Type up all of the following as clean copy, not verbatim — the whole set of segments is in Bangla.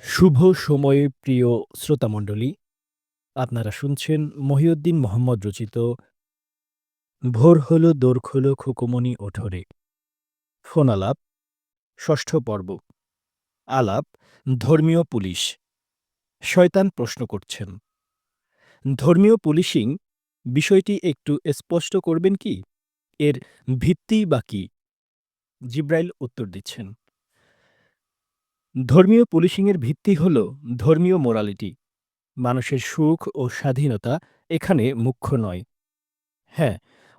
শুভ সময়ে প্রিয় শ্রোতামণ্ডলী, আপনারা শুনছেন মহিউদ্দিন মোহাম্মদ রচিত ভোর হলো দোর খোলো খুকুমনি ওঠরে ফোন আলাপ ৬ষ্ঠ পর্ব। আলাপ ধর্মীয় পুলিশ। শয়তান প্রশ্ন করছেন, ধর্মীয় পুলিশিং বিষয়টি একটু স্পষ্ট করবেন কি? এর ভিত্তিই বা কি? জিব্রাইল উত্তর দিচ্ছেন, ধর্মীয় পুলিশিংয়ের ভিত্তি হল ধর্মীয় মোরালিটি। মানুষের সুখ ও স্বাধীনতা এখানে মুখ্য নয়। হ্যাঁ,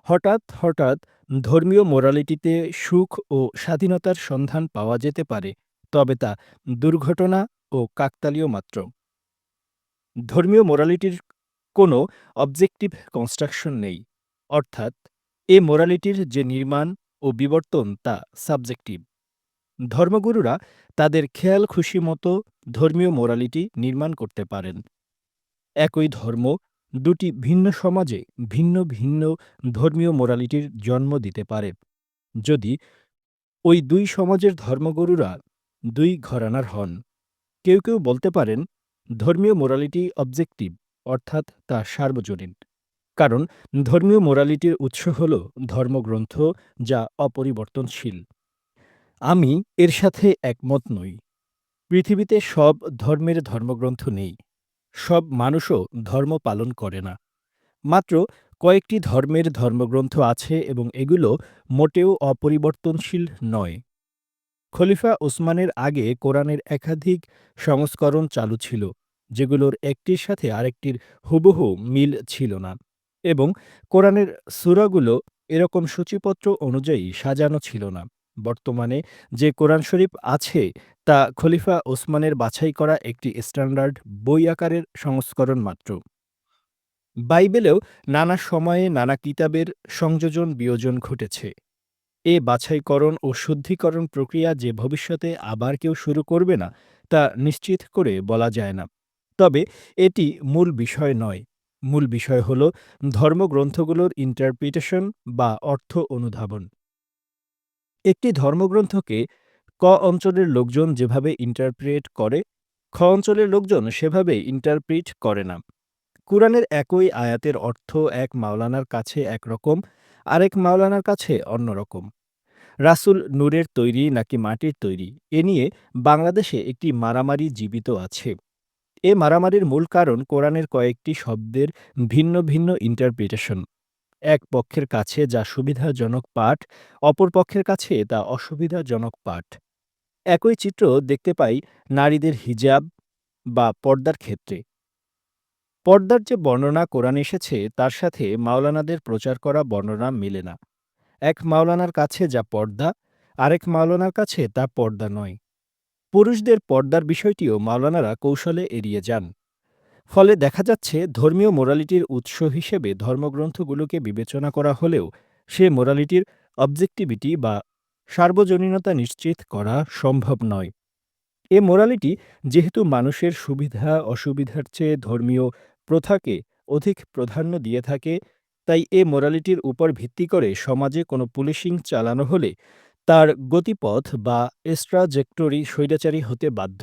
হঠাৎ হঠাৎ ধর্মীয় মোরালিটিতে সুখ ও স্বাধীনতার সন্ধান পাওয়া যেতে পারে, তবে তা দুর্ঘটনা ও কাকতালীয় মাত্র। ধর্মীয় মোরালিটির কোনো অবজেক্টিভ কনস্ট্রাকশন নেই, অর্থাৎ এ মোরালিটির যে নির্মাণ ও বিবর্তন তা সাবজেক্টিভ। ধর্মগুরুরা তাদের খেয়াল খুশি মতো ধর্মীয় মোরালিটি নির্মাণ করতে পারেন। একই ধর্ম দুটি ভিন্ন সমাজে ভিন্ন ভিন্ন ধর্মীয় মোরালিটির জন্ম দিতে পারে, যদি ওই দুই সমাজের ধর্মগুরুরা দুই ঘরানার হন। কেউ কেউ বলতে পারেন ধর্মীয় মোরালিটি অবজেক্টিভ, অর্থাৎ তা সার্বজনীন, কারণ ধর্মীয় মোরালিটির উৎস হল ধর্মগ্রন্থ, যা অপরিবর্তনশীল। আমি এর সাথে একমত নই। পৃথিবীতে সব ধর্মের ধর্মগ্রন্থ নেই, সব মানুষও ধর্ম পালন করে না। মাত্র কয়েকটি ধর্মের ধর্মগ্রন্থ আছে এবং এগুলো মোটেও অপরিবর্তনশীল নয়। খলিফা ওসমানের আগে কোরআনের একাধিক সংস্করণ চালু ছিল, যেগুলোর একটির সাথে আরেকটির হুবহু মিল ছিল না, এবং কোরআনের সূরাগুলো এরকম সূচিপত্র অনুযায়ী সাজানো ছিল না। বর্তমানে যে কোরআন শরীফ আছে তা খলিফা ওসমানের বাছাই করা একটি স্ট্যান্ডার্ড বই আকারের সংস্করণ মাত্র। বাইবেলেও নানা সময়ে নানা কিতাবের সংযোজন বিয়োজন ঘটেছে। এ বাছাইকরণ ও শুদ্ধিকরণ প্রক্রিয়া যে ভবিষ্যতে আবার কেউ শুরু করবে না, তা নিশ্চিত করে বলা যায় না। তবে এটি মূল বিষয় নয়। মূল বিষয় হল ধর্মগ্রন্থগুলোর ইন্টারপ্রিটেশন বা অর্থ অনুধাবন। একটি ধর্মগ্রন্থকে ক অঞ্চলের লোকজন যেভাবে ইন্টারপ্রেট করে, খ অঞ্চলের লোকজন সেভাবে ইন্টারপ্রিট করে না। কুরআনের একই আয়াতের অর্থ এক মাওলানার কাছে একরকম, আরেক মাওলানার কাছে অন্যরকম। রাসূল নূরের তৈরি নাকি মাটির তৈরি, এ নিয়ে বাংলাদেশে একটি মারামারি জীবিত আছে। এ মারামারির মূল কারণ কোরআনের কয়েকটি শব্দের ভিন্ন ভিন্ন ইন্টারপ্রিটেশন। এক পক্ষের কাছে যা সুবিধাজনক পাঠ, অপর পক্ষের কাছে তা অসুবিধাজনক পাঠ। একই চিত্র দেখতে পাই নারীদের হিজাব বা পর্দার ক্ষেত্রে। পর্দার যে বর্ণনা কোরআনে এসেছে তার সাথে মাওলানাদের প্রচার করা বর্ণনা মেলে না। এক মাওলানার কাছে যা পর্দা, আরেক মাওলানার কাছে তা পর্দা নয়। পুরুষদের পর্দার বিষয়টিও মাওলানারা কৌশলে এড়িয়ে যান। ফলে দেখা যাচ্ছে ধর্মীয় মোরালিটির উৎস হিসেবে ধর্মগ্রন্থগুলোকে বিবেচনা করা হলেও সে মোরালিটির অবজেক্টিভিটি বা সার্বজনীনতা নিশ্চিত করা সম্ভব নয়। এ মোরালিটি যেহেতু মানুষের সুবিধা অসুবিধার চেয়ে ধর্মীয় প্রথাকে অধিক প্রাধান্য দিয়ে থাকে, তাই এ মোরালিটির উপর ভিত্তি করে সমাজে কোনো পুলিশিং চালানো হলে তার গতিপথ বা এস্ট্রাজেক্টরি স্বৈরাচারী হতে বাধ্য।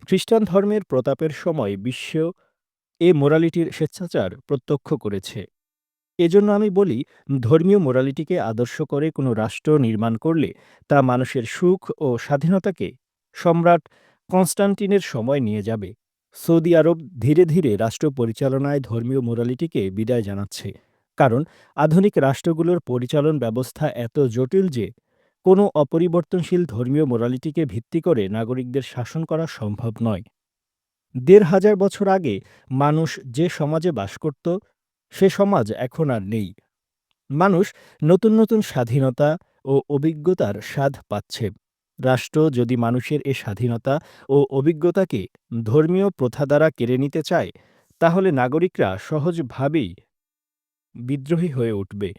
খ্রিস্টান ধর্মের প্রতাপের সময় বিশ্ব এ মোরালিটির স্বেচ্ছাচার প্রত্যক্ষ করেছে। এজন্য আমি বলি, ধর্মীয় মোরালিটিকে আদর্শ করে কোনো রাষ্ট্র নির্মাণ করলে তা মানুষের সুখ ও স্বাধীনতাকে সম্রাট কনস্টান্টিনের সময় নিয়ে যাবে। সৌদি আরব ধীরে ধীরে রাষ্ট্র পরিচালনায় ধর্মীয় মোরালিটিকে বিদায় জানাচ্ছে, কারণ আধুনিক রাষ্ট্রগুলোর পরিচালন ব্যবস্থা এত জটিল যে কোনো অপরিবর্তনশীল ধর্মীয় মোরালিটিকে ভিত্তি করে নাগরিকদের শাসন করা সম্ভব নয়। ১,৫০০ বছর আগে মানুষ যে সমাজে বাস করত, সে সমাজ এখন আর নেই। মানুষ নতুন নতুন স্বাধীনতা ও অভিজ্ঞতার স্বাদ পাচ্ছে। রাষ্ট্র যদি মানুষের এ স্বাধীনতা ও অভিজ্ঞতাকে ধর্মীয় প্রথা দ্বারা কেড়ে নিতে চায়, তাহলে নাগরিকরা সহজভাবেই বিদ্রোহী হয়ে উঠবে।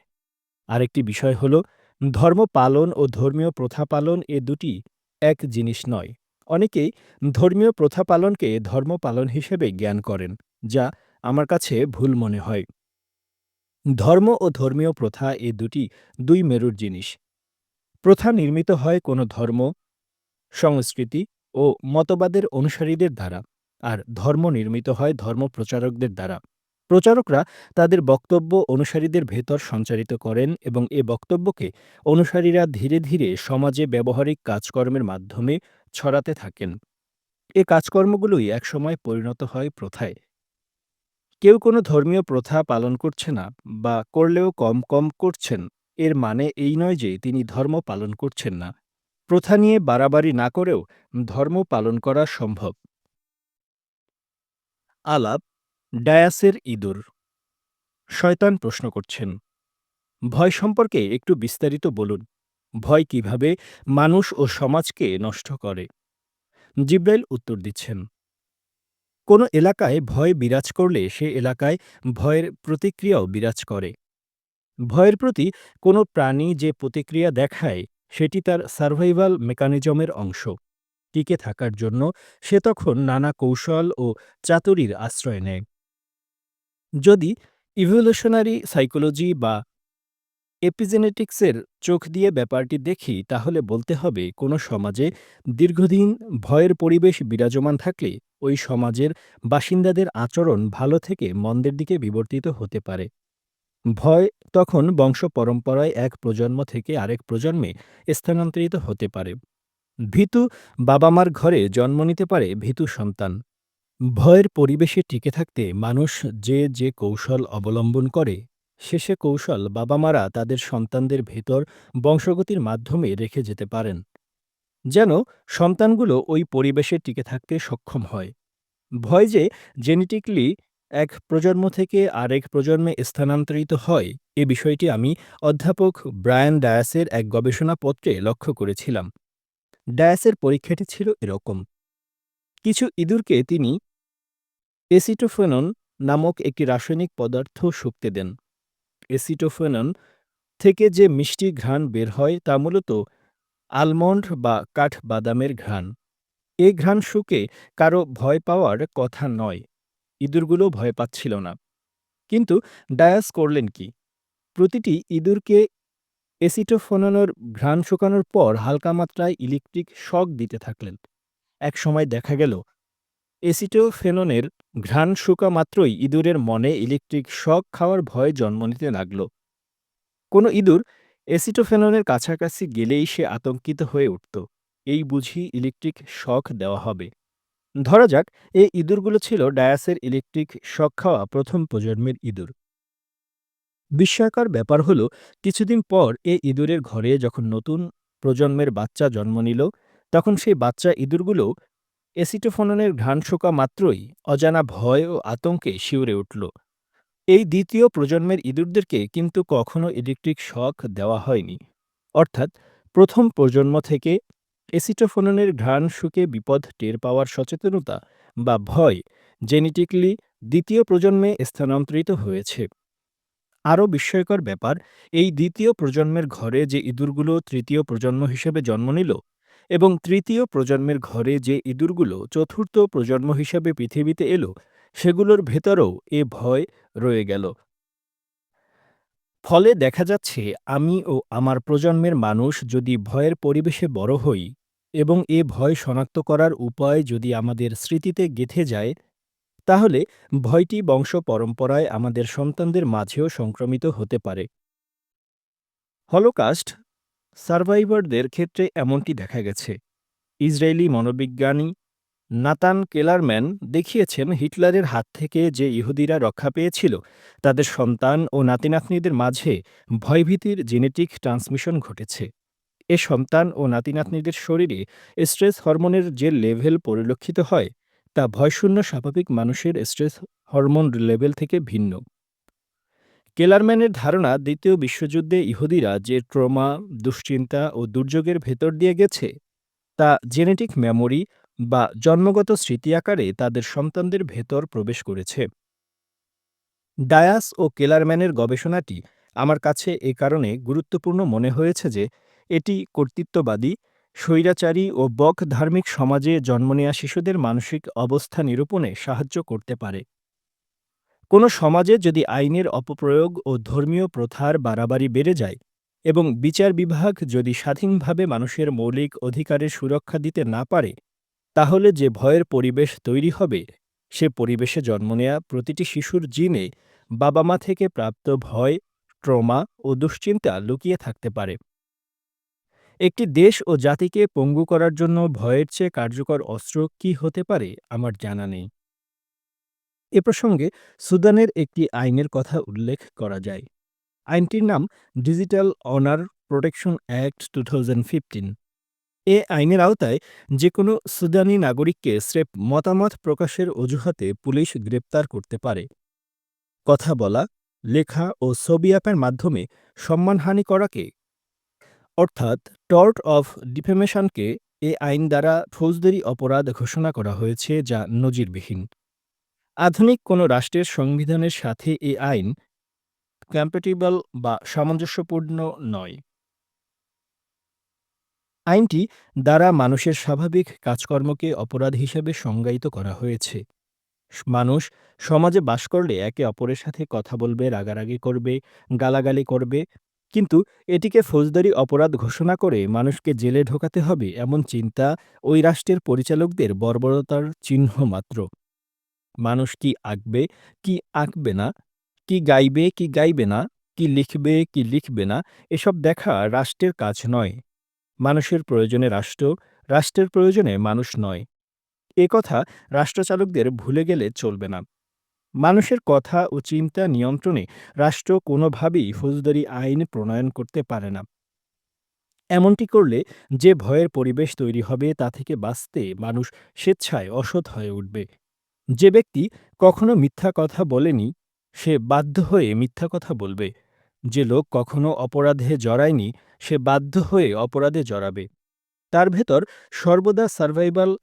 আরেকটি বিষয় হল, ধর্ম পালন ও ধর্মীয় প্রথা পালন এ দুটি এক জিনিস নয়। অনেকেই ধর্মীয় প্রথা পালনকে ধর্ম পালন হিসেবে জ্ঞান করেন, যা আমার কাছে ভুল মনে হয়। ধর্ম ও ধর্মীয় প্রথা এ দুটি দুই মেরুর জিনিস। প্রথা নির্মিত হয় কোনো ধর্ম, সংস্কৃতি ও মতবাদের অনুসারীদের দ্বারা, আর ধর্ম নির্মিত হয় ধর্মপ্রচারকদের দ্বারা। প্রচারকরা তাদের বক্তব্য অনুসারীদের ভেতর সঞ্চারিত করেন এবং এ বক্তব্যকে অনুসারীরা ধীরে ধীরে সমাজে ব্যবহারিক কাজকর্মের মাধ্যমে ছড়াতে থাকেন। এ কাজকর্মগুলোই একসময় পরিণত হয় প্রথায়। কেউ কোনো ধর্মীয় প্রথা পালন করছে না বা করলেও কম কম করছেন, এর মানে এই নয় যে তিনি ধর্ম পালন করছেন না। প্রথা নিয়ে বাড়াবাড়ি না করেও ধর্ম পালন করা সম্ভব। আলাপ, ডায়াসের ইঁদুর। শয়তান প্রশ্ন করছেন, ভয় সম্পর্কে একটু বিস্তারিত বলুন। ভয় কিভাবে মানুষ ও সমাজকে নষ্ট করে? জিব্রাইল উত্তর দিচ্ছেন, কোনো এলাকায় ভয় বিরাজ করলে সে এলাকায় ভয়ের প্রতিক্রিয়াও বিরাজ করে। ভয়ের প্রতি কোনো প্রাণী যে প্রতিক্রিয়া দেখায় সেটি তার সার্ভাইভাল মেকানিজমের অংশ। টিকে থাকার জন্য সে তখন নানা কৌশল ও চাতুরির আশ্রয় নেয়। যদি ইভলিউশনারি সাইকোলজি বা এপিজেনেটিক্সের চোখ দিয়ে ব্যাপারটি দেখি, তাহলে বলতে হবে কোনো সমাজে দীর্ঘদিন ভয়ের পরিবেশ বিরাজমান থাকলে ওই সমাজের বাসিন্দাদের আচরণ ভালো থেকে মন্দের দিকে বিবর্তিত হতে পারে। ভয় তখন বংশ পরম্পরায় এক প্রজন্ম থেকে আরেক প্রজন্মে স্থানান্তরিত হতে পারে। ভীতু বাবা মার ঘরে জন্ম নিতে পারে ভীতু সন্তান। ভয়ের পরিবেশে টিকে থাকতে মানুষ যে যে কৌশল অবলম্বন করে, সে কৌশল বাবা মারা তাদের সন্তানদের ভেতর বংশগতির মাধ্যমে রেখে যেতে পারেন, যেন সন্তানগুলো ওই পরিবেশে টিকে থাকতে সক্ষম হয়। ভয় যে জেনেটিকলি এক প্রজন্ম থেকে আরেক প্রজন্মে স্থানান্তরিত হয়, এ বিষয়টি আমি অধ্যাপক ব্রায়ান ডায়াসের এক গবেষণাপত্রে লক্ষ্য করেছিলাম। ডায়াসের পরীক্ষাটি ছিল এরকম: কিছু ইঁদুরকে তিনি এসিটোফেনন নামক একটি রাসায়নিক পদার্থ শুঁকতে দেন। এসিটোফেনন থেকে যে মিষ্টি ঘ্রাণ বের হয় তা মূলত আলমন্ড বা কাঠবাদামের ঘ্রাণ। এ ঘ্রাণ শুঁকে কারো ভয় পাওয়ার কথা নয়। ইঁদুরগুলো ভয় পাচ্ছিল না। কিন্তু ডায়াস করলেন কি? প্রতিটি ইঁদুরকে এসিটোফেননের ঘ্রাণ শুকানোর পর হালকা মাত্রায় ইলেকট্রিক শক দিতে থাকলেন। একসময় দেখা গেল এসিটোফেননের ঘ্রাণ শুকা মাত্রই ইঁদুরের মনে ইলেকট্রিক শক খাওয়ার ভয় জন্ম নিতে লাগল। কোনো ইঁদুর এসিটোফেননের কাছাকাছি গেলেই সে আতঙ্কিত হয়ে উঠত। এই বুঝি ইলেকট্রিক শক দেওয়া হবে। ধরা যাক এই ইঁদুরগুলো ছিল ডায়াসের ইলেকট্রিক শক খাওয়া প্রথম প্রজন্মের ইঁদুর। বিস্ময়কর ব্যাপার হলো, কিছুদিন পর এ ইঁদুরের ঘরে যখন নতুন প্রজন্মের বাচ্চা জন্ম নিল, তখন সেই বাচ্চা ইঁদুরগুলো এসিটোফেননের ঘ্রাণ শোকা মাত্রই অজানা ভয় ও আতঙ্কে শিউরে উঠল। এই দ্বিতীয় প্রজন্মের ইঁদুরদেরকে কিন্তু কখনো ইলেকট্রিক শক দেওয়া হয়নি। অর্থাৎ প্রথম প্রজন্ম থেকে এসিটোফেননের ঘ্রাণ শুকে বিপদ টের পাওয়ার সচেতনতা বা ভয় জেনেটিক্যালি দ্বিতীয় প্রজন্মে স্থানান্তরিত হয়েছে। আরও বিস্ময়কর ব্যাপার, এই দ্বিতীয় প্রজন্মের ঘরে যে ইঁদুরগুলো তৃতীয় প্রজন্ম হিসেবে জন্ম নিল এবং তৃতীয় প্রজন্মের ঘরে যে ইঁদুরগুলো চতুর্থ প্রজন্ম হিসেবে পৃথিবীতে এলো, সেগুলোর ভেতরেও এ ভয় রয়ে গেল। ফলে দেখা যাচ্ছে, আমি ও আমার প্রজন্মের মানুষ যদি ভয়ের পরিবেশে বড় হই এবং এ ভয় শনাক্ত করার উপায় যদি আমাদের স্মৃতিতে গেঁথে যায়, তাহলে ভয়টি বংশ পরম্পরায় আমাদের সন্তানদের মাঝেও সংক্রমিত হতে পারে। হলোকাস্ট সার্ভাইভারদের ক্ষেত্রে এমনটি দেখা গেছে। ইসরায়েলি মনোবিজ্ঞানী নাতান কেলারম্যান দেখিয়েছেন, হিটলারের হাত থেকে যে ইহুদিরা রক্ষা পেয়েছিল, তাদের সন্তান ও নাতিনাতনিদের মাঝে ভয়ভীতির জেনেটিক ট্রান্সমিশন ঘটেছে। এ সন্তান ও নাতিনাতনিদের শরীরে স্ট্রেস হরমোনের যে লেভেল পরিলক্ষিত হয়, তা ভয়শূন্য স্বাভাবিক মানুষের স্ট্রেস হরমোন লেভেল থেকে ভিন্ন। কেলারম্যানের ধারণা, দ্বিতীয় বিশ্বযুদ্ধে ইহুদিরা যে ট্রমা, দুশ্চিন্তা ও দুর্যোগের ভেতর দিয়ে গেছে, তা জেনেটিক মেমোরি বা জন্মগত স্মৃতি আকারে তাদের সন্তানদের ভেতর প্রবেশ করেছে। ডায়াস ও কেলারম্যানের গবেষণাটি আমার কাছে এ কারণে গুরুত্বপূর্ণ মনে হয়েছে যে এটি কর্তৃত্ববাদী, স্বৈরাচারী ও বক ধার্মিক সমাজে জন্ম নেয়া শিশুদের মানসিক অবস্থা নিরূপণে সাহায্য করতে পারে। কোনো সমাজে যদি আইনের অপপ্রয়োগ ও ধর্মীয় প্রথার বাড়াবাড়ি বেড়ে যায় এবং বিচার বিভাগ যদি স্বাধীনভাবে মানুষের মৌলিক অধিকারের সুরক্ষা দিতে না পারে, তাহলে যে ভয়ের পরিবেশ তৈরি হবে, সে পরিবেশে জন্ম নেয়া প্রতিটি শিশুর জিনে বাবা-মা থেকে প্রাপ্ত ভয়, ট্রমা ও দুশ্চিন্তা লুকিয়ে থাকতে পারে। একটি দেশ ও জাতিকে পঙ্গু করার জন্য ভয়ের চেয়ে কার্যকর অস্ত্র কী হতে পারে আমার জানা নেই। এ প্রসঙ্গে সুদানের একটি আইনের কথা উল্লেখ করা যায়। আইনটির নাম ডিজিটাল অনার প্রোটেকশন অ্যাক্ট 2015। এ আইনের আওতায় যে কোনো সুদানি নাগরিককে স্রেফ মতামত প্রকাশের অজুহাতে পুলিশ গ্রেপ্তার করতে পারে। কথা বলা, লেখা ও ছবি আঁকার মাধ্যমে সম্মানহানি করাকে, অর্থাৎ টর্ট অফ ডিফেমেশনকে এ আইন দ্বারা ফৌজদারি অপরাধ ঘোষণা করা হয়েছে, যা নজিরবিহীন। আধুনিক কোনো রাষ্ট্রের সংবিধানের সাথে এ আইন কম্প্যাটিবল বা সামঞ্জস্যপূর্ণ নয়। আইনটি দ্বারা মানুষের স্বাভাবিক কাজকর্মকে অপরাধ হিসেবে সংজ্ঞায়িত করা হয়েছে। মানুষ সমাজে বাস করলে একে অপরের সাথে কথা বলবে, রাগারাগি করবে, গালাগালি করবে। কিন্তু এটিকে ফৌজদারি অপরাধ ঘোষণা করে মানুষকে জেলে ঢোকাতে হবে, এমন চিন্তা ওই রাষ্ট্রের পরিচালকদের বর্বরতার চিহ্ন মাত্র। মানুষ কি আঁকবে, কি আঁকবে না, কি গাইবে, কি গাইবে না, কি লিখবে, কি লিখবে না, এসব দেখা রাষ্ট্রের কাজ নয়। মানুষের প্রয়োজনে রাষ্ট্র, রাষ্ট্রের প্রয়োজনে মানুষ নয়। এ কথা রাষ্ট্রচালকদের ভুলে গেলে চলবে না। মানুষের কথা ও চিন্তা নিয়ন্ত্রণে রাষ্ট্র কোনোভাবেই ফৌজদারি আইন প্রণয়ন করতে পারে না। এমনটি করলে যে ভয়ের পরিবেশ তৈরি হবে, তা থেকে বাঁচতে মানুষ স্বেচ্ছায় অসৎ হয়ে উঠবে। যে ব্যক্তি কখনো মিথ্যা কথা বলেনি, সে বাধ্য হয়ে মিথ্যা কথা বলবে। যে লোক কখনো অপরাধে জড়ায়নি, সে বাধ্য হয়ে অপরাধে জড়াবে। তার ভেতর সর্বদা সার্ভাইভাল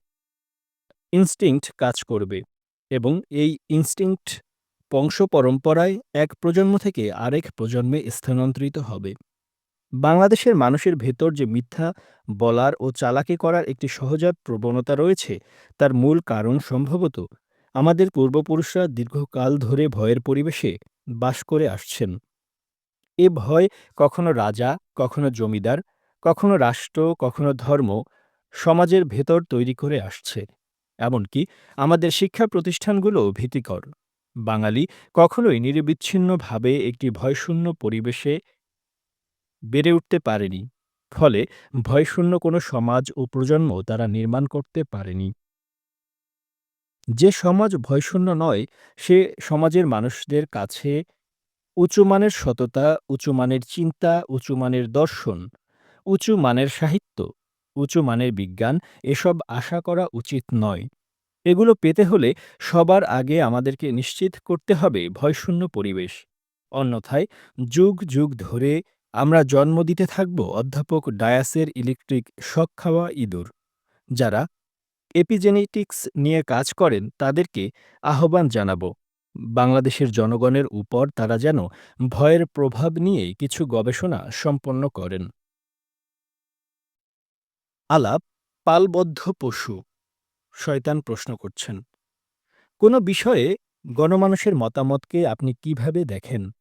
ইনস্টিংক্ট কাজ করবে এবং এই ইনস্টিংক্ট বংশপরম্পরায় এক প্রজন্ম থেকে আরেক প্রজন্মে স্থানান্তরিত হবে। বাংলাদেশের মানুষের ভেতর যে মিথ্যা বলার ও চালাকি করার একটি সহজাত প্রবণতা রয়েছে, তার মূল কারণ সম্ভবত আমাদের পূর্বপুরুষরা দীর্ঘকাল ধরে ভয়ের পরিবেশে বাস করে আসছেন। এ ভয় কখনো রাজা, কখনো জমিদার, কখনো রাষ্ট্র, কখনো ধর্ম, সমাজের ভেতর তৈরি করে আসছে। এমনকি আমাদের শিক্ষা প্রতিষ্ঠানগুলোও ভীতিকর। বাঙালি কখনোই নিরবিচ্ছিন্নভাবে একটি ভয়শূন্য পরিবেশে বেড়ে উঠতে পারেনি। ফলে ভয়শূন্য কোনো সমাজ ও প্রজন্ম তারা নির্মাণ করতে পারেনি। যে সমাজ ভয়শূন্য নয়, সে সমাজের মানুষদের কাছে উঁচু মানের সততা, উঁচু মানের চিন্তা, উঁচু মানের দর্শন, উঁচু মানের সাহিত্য, উঁচু মানের বিজ্ঞান এসব আশা করা উচিত নয়। এগুলো পেতে হলে সবার আগে আমাদেরকে নিশ্চিত করতে হবে ভয়শূন্য পরিবেশ। অন্যথায় যুগ যুগ ধরে আমরা জন্ম দিতে থাকব অধ্যাপক ডায়াসের ইলেকট্রিক শক খাওয়া ইঁদুর। যারা এপিজেনেটিক্স নিয়ে কাজ করেন, তাদেরকে আহ্বান জানাব, বাংলাদেশের জনগণের উপর তারা যেন ভয়ের প্রভাব নিয়ে কিছু গবেষণা সম্পন্ন করেন। আলাপ পালবদ্ধ পশু। শয়তান প্রশ্ন করছেন, কোনো বিষয়ে গণমানুষের মতামতকে আপনি কিভাবে দেখেন?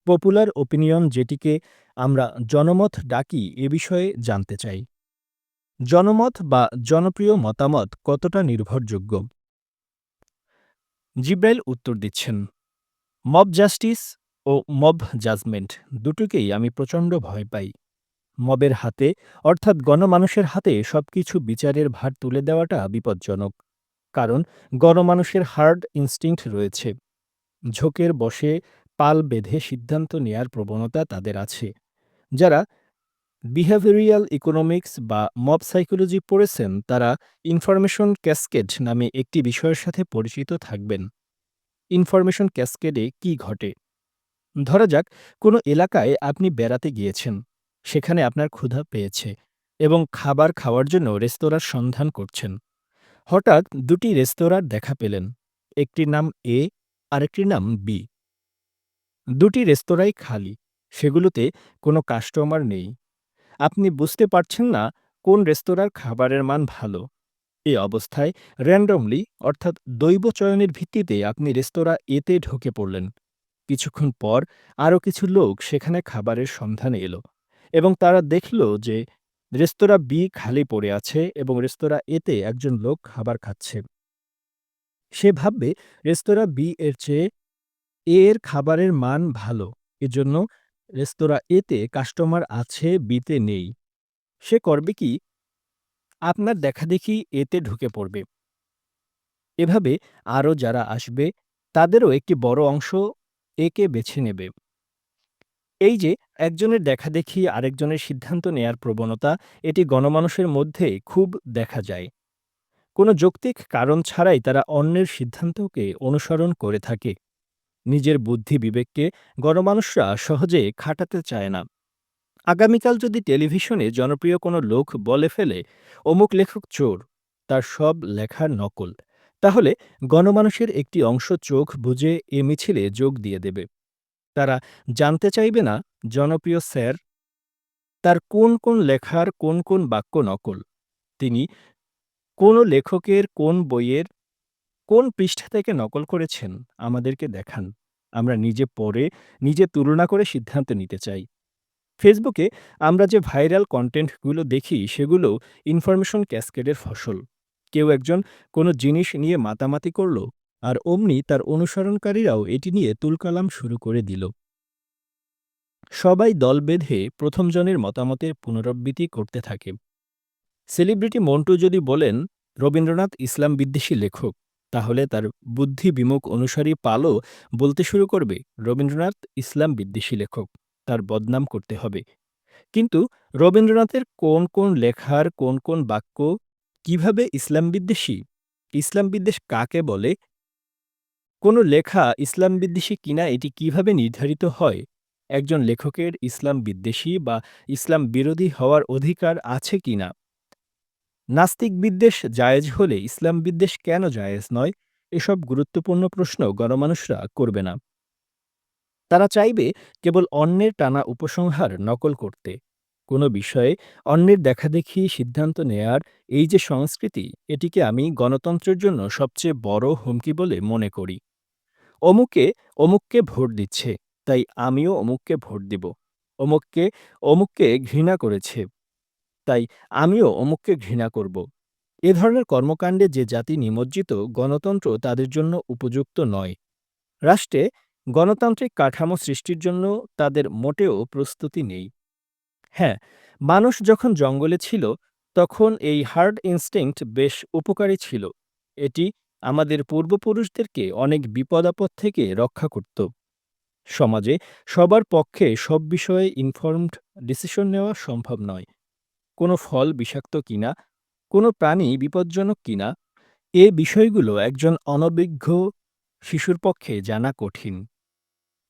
পপুলার ওপিনিয়ন, যেটিকে আমরা জনমত ডাকি, এ বিষয়ে জানতে চাই। জনমত বা জনপ্রিয় মতামত কতটা নির্ভরযোগ্য? জিব্রাইল উত্তর দিচ্ছেন, মব জাস্টিস ও মব জাজমেন্ট দুটোকেই আমি প্রচণ্ড ভয় পাই। মবের হাতে, অর্থাৎ গণমানুষের হাতে সবকিছু বিচারের ভার তুলে দেওয়াটা বিপজ্জনক। কারণ গণমানুষের হার্ড ইনস্টিংক্ট রয়েছে। ঝোঁকের বশে পাল বেঁধে সিদ্ধান্ত নেয়ার প্রবণতা তাদের আছে। যারা বিহেভিয়ারিয়াল ইকোনমিক্স বা মব সাইকোলজি পড়েছেন, তারা ইনফরমেশন ক্যাসকেড নামে একটি বিষয়ের সাথে পরিচিত থাকবেন। ইনফরমেশন ক্যাসকেডে কি ঘটে? ধরা যাক, কোনো এলাকায় আপনি বেড়াতে গিয়েছেন। সেখানে আপনার ক্ষুধা পেয়েছে এবং খাবার খাওয়ার জন্য রেস্তোরাঁর সন্ধান করছেন। হঠাৎ দুটি রেস্তোরাঁর দেখা পেলেন। একটির নাম এ, আরেকটির নাম বি। দুটি রেস্তোরাঁই খালি। সেগুলোতে কোনো কাস্টমার নেই। আপনি বুঝতে পারছেন না কোন রেস্তোরাঁর খাবারের মান ভালো। এ অবস্থায় র্যান্ডমলি, অর্থাৎ দৈব চয়নের ভিত্তিতে আপনি রেস্তোরাঁ এতে ঢুকে পড়লেন। কিছুক্ষণ পর আরও কিছু লোক সেখানে খাবারের সন্ধানে এলো এবং তারা দেখল যে রেস্তোরাঁ বি খালি পড়ে আছে এবং রেস্তোরাঁ এতে একজন লোক খাবার খাচ্ছে। সে ভাববে রেস্তোরাঁ বি এর চেয়ে এ এর খাবারের মান ভালো। এজন্য রেস্তোরাঁ এতে কাস্টমার আছে, বিতে নেই। সে করবে কি? আপনার দেখাদেখি এতে ঢুকে পড়বে। এভাবে আরও যারা আসবে তাদেরও একটি বড় অংশ একে বেছে নেবে। এই যে একজনের দেখাদেখি আরেকজনের সিদ্ধান্ত নেয়ার প্রবণতা, এটি গণমানুষের মধ্যে খুব দেখা যায়। কোনো যৌক্তিক কারণ ছাড়াই তারা অন্যের সিদ্ধান্তকে অনুসরণ করে থাকে। নিজের বুদ্ধি বিবেককে গণমানুষরা সহজে খাটাতে চায় না। আগামীকাল যদি টেলিভিশনে জনপ্রিয় কোনো লোক বলে ফেলে, অমুক লেখক চোর, তার সব লেখার নকল, তাহলে গণমানুষের একটি অংশ চোখ বুজে এ মিছিলে যোগ দিয়ে দেবে। তারা জানতে চাইবে না জনপ্রিয় স্যার তার কোন কোন লেখার কোন কোন বাক্য নকল, তিনি কোন লেখকের কোন বইয়ের কোন পৃষ্ঠা থেকে নকল করেছেন, আমাদেরকে দেখান। আমরা নিজে পড়ে নিজে তুলনা করে সিদ্ধান্ত নিতে চাই। ফেসবুকে আমরা যে ভাইরাল কন্টেন্টগুলো দেখি সেগুলো ইনফরমেশন ক্যাসকেডের ফসল। কেউ একজন কোনো জিনিস নিয়ে মাতামাতি করল, আর অমনি তার অনুসরণকারীরাও এটি নিয়ে তুলকালাম শুরু করে দিল। সবাই দল বেঁধে প্রথম জনের মতামতের পুনরাবৃত্তি করতে থাকে। সেলিব্রিটি মন্টু যদি বলেন রবীন্দ্রনাথ ইসলাম বিদ্বেষী লেখক, তাহলে তার বুদ্ধি বিমুখ অনুসারী পালও বলতে শুরু করবে রবীন্দ্রনাথ ইসলাম বিদ্বেষী লেখক, তার বদনাম করতে হবে। কিন্তু রবীন্দ্রনাথের কোন কোন লেখার কোন কোন বাক্য কিভাবে ইসলাম বিদ্বেষী, ইসলাম বিদ্বেষ কাকে বলে, কোনো লেখা ইসলাম বিদ্বেষী কিনা এটি কিভাবে নির্ধারিত হয়? একজন লেখকের ইসলাম বিদ্বেষী বা ইসলাম বিরোধী হওয়ার অধিকার আছে কিনা? নাস্তিক বিদ্বেষ জায়েজ হলে ইসলাম বিদ্বেষ কেন জায়েজ নয়? এসব গুরুত্বপূর্ণ প্রশ্ন গণমানুষরা করবে না। তারা চাইবে কেবল অন্যের টানা উপসংহার নকল করতে। কোনো বিষয়ে অন্যের দেখাদেখি সিদ্ধান্ত নেয়ার এই যে সংস্কৃতি, এটিকে আমি গণতন্ত্রের জন্য সবচেয়ে বড় হুমকি বলে মনে করি। অমুকে অমুককে ভোট দিচ্ছে, তাই আমিও অমুককে ভোট দিব। অমুককে অমুককে ঘৃণা করেছে, তাই আমিও অমুককে ঘৃণা করব। এ ধরনের কর্মকাণ্ডে যে জাতি নিমজ্জিত, গণতন্ত্র তাদের জন্য উপযুক্ত নয়। রাষ্ট্রে গণতান্ত্রিক কাঠামো সৃষ্টির জন্য তাদের মোটেও প্রস্তুতি নেই। হ্যাঁ, মানুষ যখন জঙ্গলে ছিল, তখন এই হার্ড ইনস্টিংক্ট বেশ উপকারী ছিল। এটি আমাদের পূর্বপুরুষদেরকে অনেক বিপদ-আপদ থেকে রক্ষা করত। সমাজে সবার পক্ষে সব বিষয়ে ইনফর্মড ডিসিশন নেওয়া সম্ভব নয়। কোনো ফল বিষাক্ত কিনা, কোনো প্রাণী বিপজ্জনক কিনা, এ বিষয়গুলো একজন অনভিজ্ঞ শিশুর পক্ষে জানা কঠিন।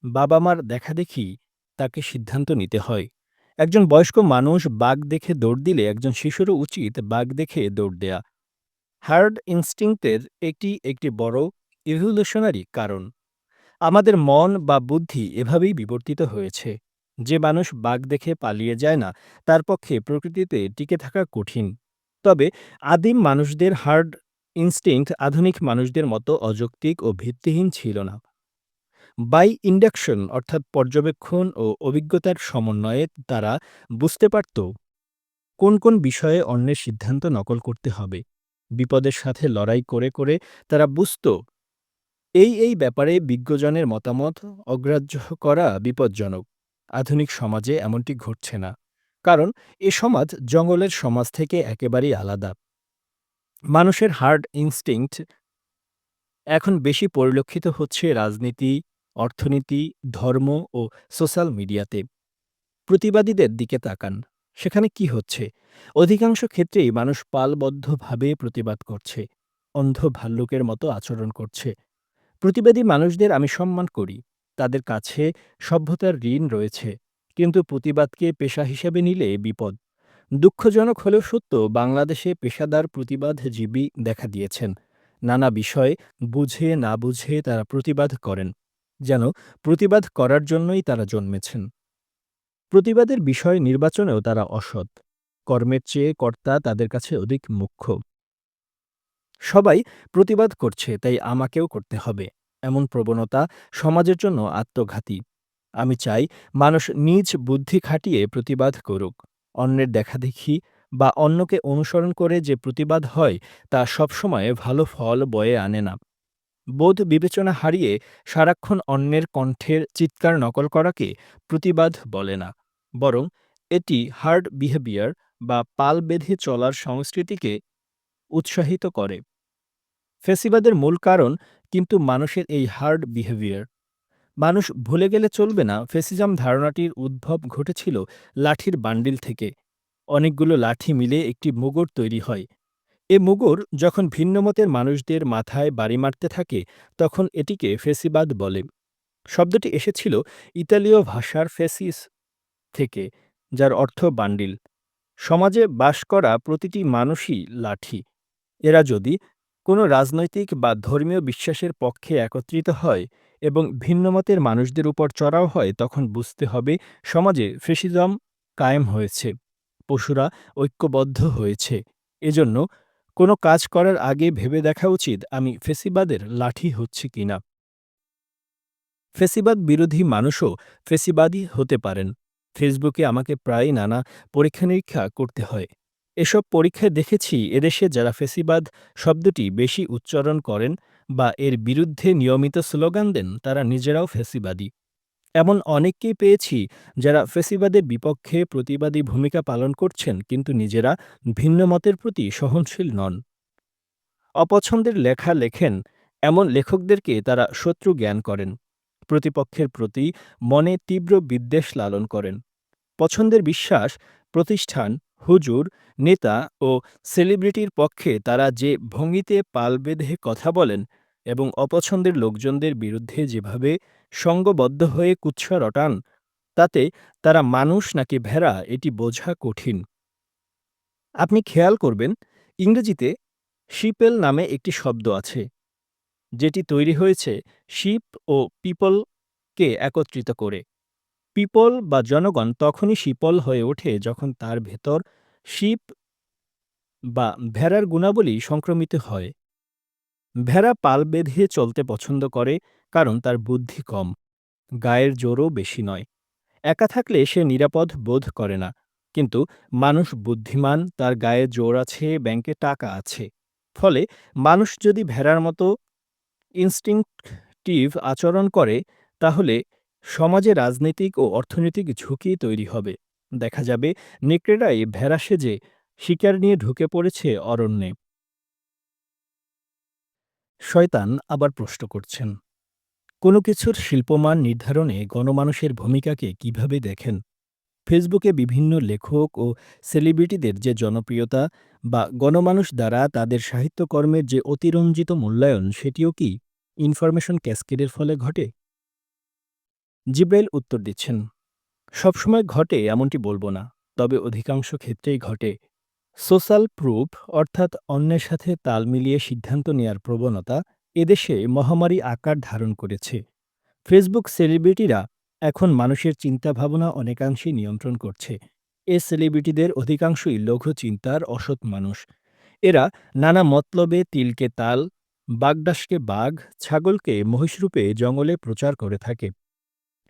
বাবা-মার দেখাদেখি তাকে সিদ্ধান্ত নিতে হয়। একজন বয়স্ক মানুষ বাঘ দেখে দৌড় দিলে একজন শিশুরও উচিত বাঘ দেখে দৌড় দেয়া। হার্ড ইনস্টিংক্টের এটি একটি বড় ইভলিউশনারি কারণ। আমাদের মন বা বুদ্ধি এভাবেই বিবর্তিত হয়েছে। যে মানুষ বাঘ দেখে পালিয়ে যায় না, তার পক্ষে প্রকৃতিতে টিকে থাকা কঠিন। তবে আদিম মানুষদের হার্ড ইনস্টিংক্ট আধুনিক মানুষদের মতো অযৌক্তিক ও ভিত্তিহীন ছিল না। বাই ইন্ডাকশন অর্থাৎ পর্যবেক্ষণ ও অভিজ্ঞতার সমন্বয়ে তারা বুঝতে পারত কোন কোন বিষয়ে অন্যের সিদ্ধান্ত নকল করতে হবে। বিপদের সাথে লড়াই করে করে তারা বুঝত এই ব্যাপারে বিজ্ঞজনের মতামত অগ্রাহ্য করা বিপজ্জনক। আধুনিক সমাজে এমনটি ঘটছে না, কারণ এ সমাজ জঙ্গলের সমাজ থেকে একেবারেই আলাদা। মানুষের হার্ড ইনস্টিংক্ট এখন বেশি পরিলক্ষিত হচ্ছে রাজনীতি, অর্থনীতি, ধর্ম ও সোশ্যাল মিডিয়াতে। প্রতিবাদীদের দিকে তাকান, সেখানে কি হচ্ছে? অধিকাংশ ক্ষেত্রেই মানুষ পালবদ্ধভাবে প্রতিবাদ করছে, অন্ধ ভাল্লুকের মতো আচরণ করছে। প্রতিবাদী মানুষদের আমি সম্মান করি, তাদের কাছে সভ্যতার ঋণ রয়েছে। কিন্তু প্রতিবাদকে পেশা হিসেবে নিলে বিপদ। দুঃখজনক হলেও সত্য, বাংলাদেশে পেশাদার প্রতিবাদজীবী দেখা দিয়েছেন। নানা বিষয় বুঝে না বুঝে তারা প্রতিবাদ করেন, যেন প্রতিবাদ করার জন্যই তারা জন্মেছেন। প্রতিবাদের বিষয় নির্বাচনেও তারা অসৎ। কর্মের চেয়ে কর্তা তাদের কাছে অধিক মুখ্য। সবাই প্রতিবাদ করছে, তাই আমাকেও করতে হবে, এমন প্রবণতা সমাজের জন্য আত্মঘাতী। আমি চাই মানুষ নিজ বুদ্ধি খাটিয়ে প্রতিবাদ করুক। অন্যের দেখাদেখি বা অন্যকে অনুসরণ করে যে প্রতিবাদ হয় তা সবসময় ভালো ফল বয়ে আনে না। বোধ বিবেচনা হারিয়ে সারাক্ষণ অন্যের কণ্ঠের চিৎকার নকল করাকে প্রতিবাদ বলে না, বরং এটি হার্ড বিহেভিয়ার বা পাল বেঁধে চলার সংস্কৃতিকে উৎসাহিত করে। ফেসিবাদের মূল কারণ কিন্তু মানুষের এই হার্ড বিহেভিয়ার। মানুষ ভুলে গেলে চলবে না, ফেসিজম ধারণাটির উদ্ভব ঘটেছিল লাঠির বান্ডিল থেকে। অনেকগুলো লাঠি মিলে একটি মুগুর তৈরি হয়। এ মুগুর যখন ভিন্নমতের মানুষদের মাথায় বাড়ি মারতে থাকে, তখন এটিকে ফেসিবাদ বলে। শব্দটি এসেছিল ইতালীয় ভাষার ফেসিস থেকে, যার অর্থ বান্ডিল। সমাজে বাস করা প্রতিটি মানুষই লাঠি। এরা যদি কোনো রাজনৈতিক বা ধর্মীয় বিশ্বাসের পক্ষে একত্রিত হয় এবং ভিন্নমতের মানুষদের উপর চড়াও হয়, তখন বুঝতে হবে সমাজে ফ্যাসিজম কায়েম হয়েছে। পশুরা ঐক্যবদ্ধ হয়েছে। এজন্য কোনো কাজ করার আগে ভেবে দেখা উচিত, আমি ফেসিবাদের লাঠি হচ্ছি কিনা। ফেসিবাদ বিরোধী মানুষও ফেসিবাদী হতে পারেন। ফেসবুকে আমাকে প্রায়ই নানা পরীক্ষা-নিরীক্ষা করতে হয়। এসব পরীক্ষায় দেখেছি এদেশে যারা ফেসিবাদ শব্দটি বেশি উচ্চারণ করেন বা এর বিরুদ্ধে নিয়মিত স্লোগান দেন, তারা নিজেরাও ফেসিবাদী। এমন অনেককেই পেয়েছি যারা ফেসিবাদের বিপক্ষে প্রতিবাদী ভূমিকা পালন করছেন কিন্তু নিজেরা ভিন্ন মতের প্রতি সহনশীল নন। অপছন্দের লেখা লেখেন এমন লেখকদেরকে তারা শত্রু জ্ঞান করেন। প্রতিপক্ষের প্রতি মনে তীব্র বিদ্বেষ লালন করেন। পছন্দের বিশ্বাস, প্রতিষ্ঠান, হুজুর, নেতা ও সেলিব্রিটির পক্ষে তারা যে ভঙ্গিতে পাল বেঁধে কথা বলেন এবং অপছন্দের লোকজনদের বিরুদ্ধে যেভাবে সঙ্গবদ্ধ হয়ে কুৎসা রটান, তাতে তারা মানুষ নাকি ভেড়া এটি বোঝা কঠিন। আপনি খেয়াল করবেন, ইংরেজিতে শিপেল নামে একটি শব্দ আছে, যেটি তৈরি হয়েছে শিপ ও পিপলকে একত্রিত করে। পিপল বা জনগণ তখনই শিপল হয়ে ওঠে যখন তার ভেতর শিপ বা ভেড়ার গুণাবলী সংক্রমিত হয়। ভেড়া পাল বেঁধে চলতে পছন্দ করে কারণ তার বুদ্ধি কম, গায়ের জোরও বেশি নয়। একা থাকলে সে নিরাপদ বোধ করে না। কিন্তু মানুষ বুদ্ধিমান, তার গায়ে জোর আছে, ব্যাংকে টাকা আছে। ফলে মানুষ যদি ভেড়ার মতো ইনস্টিংক্টিভ আচরণ করে, তাহলে সমাজে রাজনৈতিক ও অর্থনৈতিক ঝুঁকি তৈরি হবে। দেখা যাবে নেকড়েরাই ভেড়া সেজে শিকার নিয়ে ঢুকে পড়েছে অরণ্যে। শয়তান আবার প্রশ্ন করছেন, কোনো কিছুর শিল্পমান নির্ধারণে গণমানুষের ভূমিকাকে কিভাবে দেখেন? ফেসবুকে বিভিন্ন লেখক ও সেলিব্রিটিদের যে জনপ্রিয়তা বা গণমানুষ দ্বারা তাদের সাহিত্যকর্মের যে অতিরঞ্জিত মূল্যায়ন, সেটিও কি ইনফরমেশন ক্যাসকেডের ফলে ঘটে? জিব্রাইল উত্তর দিচ্ছেন, সবসময় ঘটে এমনটি বলবো না, তবে অধিকাংশ ক্ষেত্রেই ঘটে। সোশ্যাল প্রুফ, অর্থাৎ অন্যের সাথে তাল মিলিয়ে সিদ্ধান্ত নেয়ার প্রবণতা এদেশে মহামারী আকার ধারণ করেছে। ফেসবুক সেলিব্রিটিরা এখন মানুষের চিন্তাভাবনা অনেকাংশেই নিয়ন্ত্রণ করছে। এ সেলিব্রিটিদের অধিকাংশই লঘু চিন্তার অসৎ মানুষ। এরা নানা মতলবে তিলকে তাল, বাগডাসকে বাঘ, ছাগলকে মহিষরূপে জঙ্গলে প্রচার করে থাকে।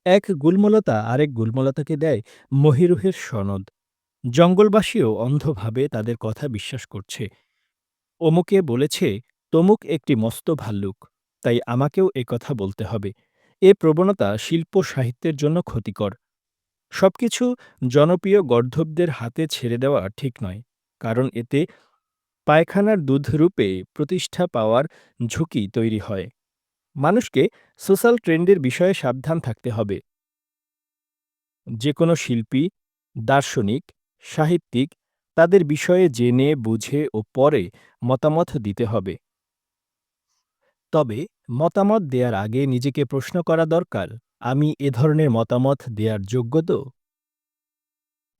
এক গুলমলতা আরেক গুলমলতাকে দেয় মহিরুহের সনদ। জঙ্গলবাসীও অন্ধভাবে তাদের কথা বিশ্বাস করছে। অমুকে বলেছে তমুক একটি মস্ত ভাল্লুক, তাই আমাকেও এ কথা বলতে হবে। এ প্রবণতা শিল্প সাহিত্যের জন্য ক্ষতিকর। সবকিছু জনপ্রিয় গর্ধবদের হাতে ছেড়ে দেওয়া ঠিক নয়, কারণ এতে পায়খানার দুধরূপে প্রতিষ্ঠা পাওয়ার ঝুঁকি তৈরি হয়। মানুষকে সোশ্যাল ট্রেন্ডের বিষয়ে সাবধান থাকতে হবে। যে কোনো শিল্পী, দার্শনিক, সাহিত্যিক তাদের বিষয়ে জেনে বুঝে ও পরে মতামত দিতে হবে। তবে মতামত দেয়ার আগে নিজেকে প্রশ্ন করা দরকার, আমি এ ধরনের মতামত দেয়ার যোগ্য তো?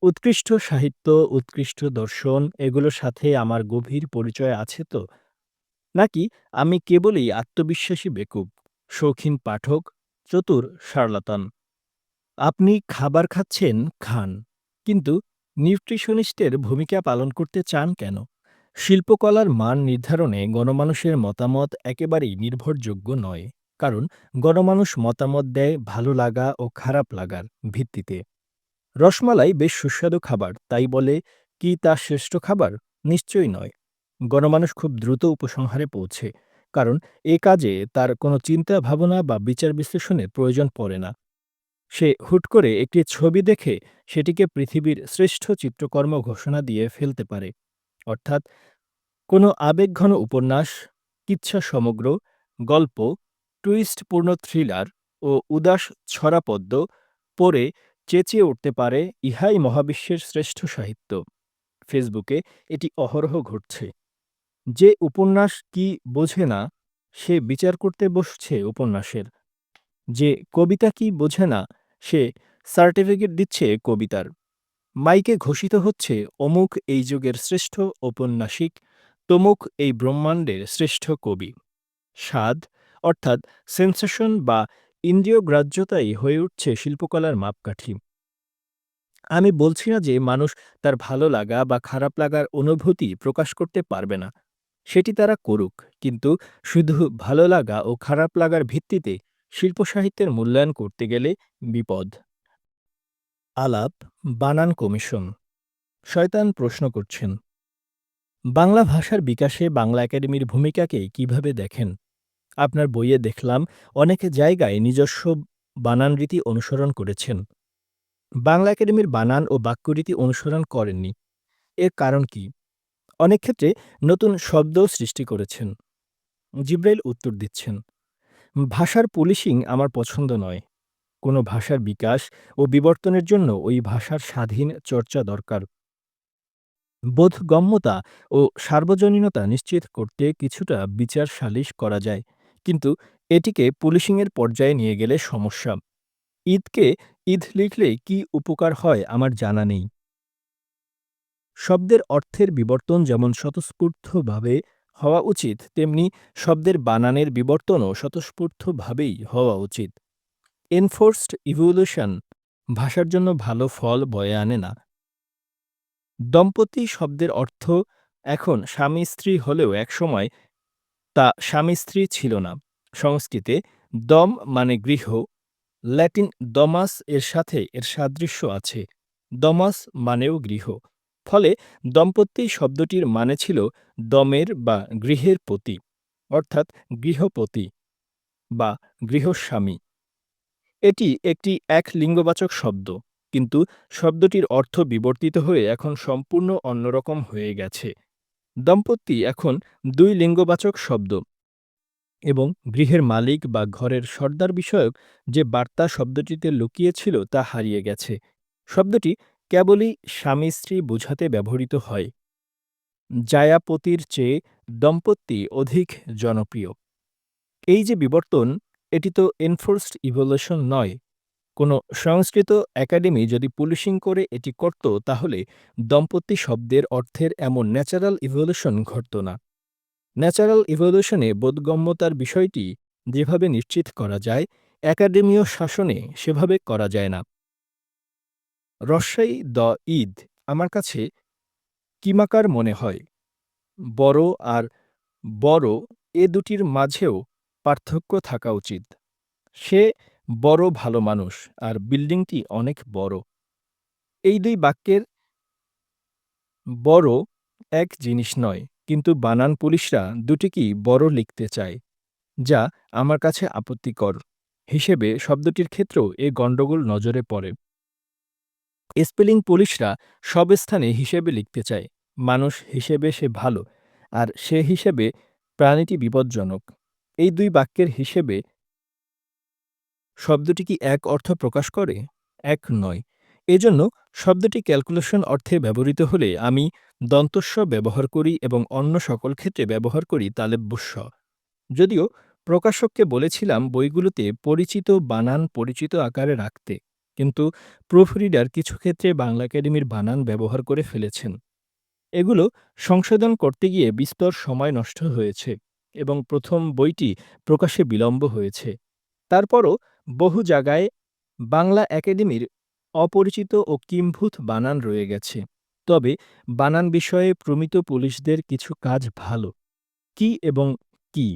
উৎকৃষ্ট সাহিত্য, উৎকৃষ্ট দর্শন এগুলোর সাথে আমার গভীর পরিচয় আছে তো? নাকি আমি কেবলই আত্মবিশ্বাসী বেকুব, শৌখিন পাঠক, চতুর শার্লাতান? আপনি খাবার খাচ্ছেন, খান। কিন্তু নিউট্রিশনিস্টের ভূমিকা পালন করতে চান কেন? শিল্পকলার মান নির্ধারণে গণমানুষের মতামত একেবারেই নির্ভরযোগ্য নয়। কারণ গণমানুষ মতামত দেয় ভালো লাগা ও খারাপ লাগার ভিত্তিতে। রসমালাই বেশ সুস্বাদু খাবার, তাই বলে কি তা শ্রেষ্ঠ খাবার? নিশ্চয়ই নয়। গণমানুষ খুব দ্রুত উপসংহারে পৌঁছে, কারণ এ কাজে তার কোনো চিন্তা ভাবনা বা বিচার বিশ্লেষণের প্রয়োজন পড়ে না। সে হুট করে একটি ছবি দেখে সেটিকে পৃথিবীর শ্রেষ্ঠ চিত্রকর্ম ঘোষণা দিয়ে ফেলতে পারে। অর্থাৎ কোনো আবেগঘন উপন্যাস, কিচ্ছা সমগ্র, গল্প, টুইস্টপূর্ণ থ্রিলার ও উদাস ছড়াপদ্য পড়ে চেঁচিয়ে উঠতে পারে, ইহাই মহাবিশ্বের শ্রেষ্ঠ সাহিত্য। ফেসবুকে এটি অহরহ ঘটছে। যে উপন্যাস কি বোঝে না, সে বিচার করতে বসছে উপন্যাসের। যে কবিতা কি বোঝে না, সে সার্টিফিকেট দিচ্ছে কবিতার। মাইকে ঘোষিত হচ্ছে অমুক এই যুগের শ্রেষ্ঠ ঔপন্যাসিক, তমুক এই ব্রহ্মাণ্ডের শ্রেষ্ঠ কবি। স্বাদ, অর্থাৎ সেন্সেশন বা ইন্দ্রিয়গ্রাহ্যতাই হয়ে উঠছে শিল্পকলার মাপকাঠি। আমি বলছি না যে মানুষ তার ভালো লাগা বা খারাপ লাগার অনুভূতি প্রকাশ করতে পারবে না। সেটি তারা করুক, কিন্তু শুধু ভালো লাগা ও খারাপ লাগার ভিত্তিতে শিল্পসাহিত্যের মূল্যায়ন করতে গেলে বিপদ। আলাপ, বানান কমিশন। শয়তান প্রশ্ন করছেন, বাংলা ভাষার বিকাশে বাংলা একাডেমির ভূমিকাকে কিভাবে দেখেন? আপনার বইয়ে দেখলাম অনেক জায়গায় নিজস্ব বানান রীতি অনুসরণ করেছেন। বাংলা একাডেমির বানান ও বাক্যরীতি অনুসরণ করেননি। এর কারণ কি? অনেক ক্ষেত্রে নতুন শব্দও সৃষ্টি করেছেন। জিব্রাইল উত্তর দিচ্ছেন, ভাষার পুলিশিং আমার পছন্দ নয়। কোনো ভাষার বিকাশ ও বিবর্তনের জন্য ওই ভাষার স্বাধীন চর্চা দরকার। বোধগম্যতা ও সার্বজনীনতা নিশ্চিত করতে কিছুটা বিচার সালিশ করা যায়, কিন্তু এটিকে পুলিশিংয়ের পর্যায়ে নিয়ে গেলে সমস্যা। ঈদকে ঈদ লিখলে কি উপকার হয় আমার জানা নেই। শব্দের অর্থের বিবর্তন যেমন স্বতঃস্ফূর্তভাবে হওয়া উচিত, তেমনি শব্দের বানানের বিবর্তনও স্বতঃস্ফূর্তভাবেই হওয়া উচিত। এনফোর্সড ইভোলিউশন ভাষার জন্য ভালো ফল বয়ে আনে না। দম্পতি শব্দের অর্থ এখন স্বামী-স্ত্রী হলেও একসময় তা স্বামী-স্ত্রী ছিল না। সংস্কৃতে দম মানে গৃহ, ল্যাটিন ডমাস এর সাথে এর সাদৃশ্য আছে। ডমাস মানেও গৃহ। ফলে দম্পতি শব্দটির মানে ছিল দমের বা গৃহের পতি, অর্থাৎ গৃহপতি বা গৃহস্বামী। এটি একটি এক লিঙ্গবাচক শব্দ, কিন্তু শব্দটির অর্থ বিবর্তিত হয়ে এখন সম্পূর্ণ অন্যরকম হয়ে গেছে। দম্পতি এখন দুই লিঙ্গবাচক শব্দ, এবং গৃহের মালিক বা ঘরের সর্দার বিষয়ক যে বার্তা শব্দটিতে লুকিয়ে ছিল তা হারিয়ে গেছে। শব্দটি কেবলই স্বামী-স্ত্রী বোঝাতে ব্যবহৃত হয়। জায়াপতির চেয়ে দম্পতি অধিক জনপ্রিয়। এই যে বিবর্তন, এটি তো এনফোর্সড ইভোলিউশন নয়। কোনো সংস্কৃত একাডেমি যদি পুলিশিং করে এটি করত, তাহলে দম্পতি শব্দের অর্থের এমন ন্যাচারাল ইভোলিউশন ঘটত না। ন্যাচারাল ইভোলিউশনে বোধগম্যতার বিষয়টি যেভাবে নিশ্চিত করা যায়, একাডেমীয় শাসনে সেভাবে করা যায় না। রস্বাই দ ঈদ আমার কাছে কিমাকার মনে হয়। বড় আর বড় এ দুটির মাঝেও পার্থক্য থাকা উচিত। সে বড় ভালো মানুষ, আর বিল্ডিংটি অনেক বড়। এই দুই বাক্যের বড় এক জিনিস নয়, কিন্তু বানান পুলিশরা দুটিকেই বড় লিখতে চায়, যা আমার কাছে আপত্তিকর। হিসেবে শব্দটির ক্ষেত্রেও এ গণ্ডগোল নজরে পড়ে। স্পেলিং পুলিশরা সব স্থানে হিসেবে লিখতে চায়। মানুষ হিসেবে সে ভালো, আর সে হিসেবে প্রাণীটি বিপজ্জনক। এই দুই বাক্যের হিসেবে শব্দটি কি এক অর্থ প্রকাশ করে? এক নয়। এজন্য শব্দটি ক্যালকুলেশন অর্থে ব্যবহৃত হলে আমি দন্তস্ব ব্যবহার করি এবং অন্য সকল ক্ষেত্রে ব্যবহার করি তালব্যস্য। যদিও প্রকাশককে বলেছিলাম বইগুলোতে পরিচিত বানান পরিচিত আকারে রাখতে, কিন্তু প্রুফরিডার কিছু ক্ষেত্রে বাংলা একাডেমির বানান ব্যবহার করে ফেলেছেন। এগুলো সংশোধন করতে গিয়ে বিস্তর সময় নষ্ট হয়েছে, এবং প্রথম বইটি প্রকাশে বিলম্ব হয়েছে। তারপরও বহু জায়গায় বাংলা একাডেমির অপরিচিত ও কিম্ভূত বানান রয়ে গেছে। তবে বানান বিষয়ে প্রমিত পুলিশদের কিছু কাজ ভালো। কি এবং কি,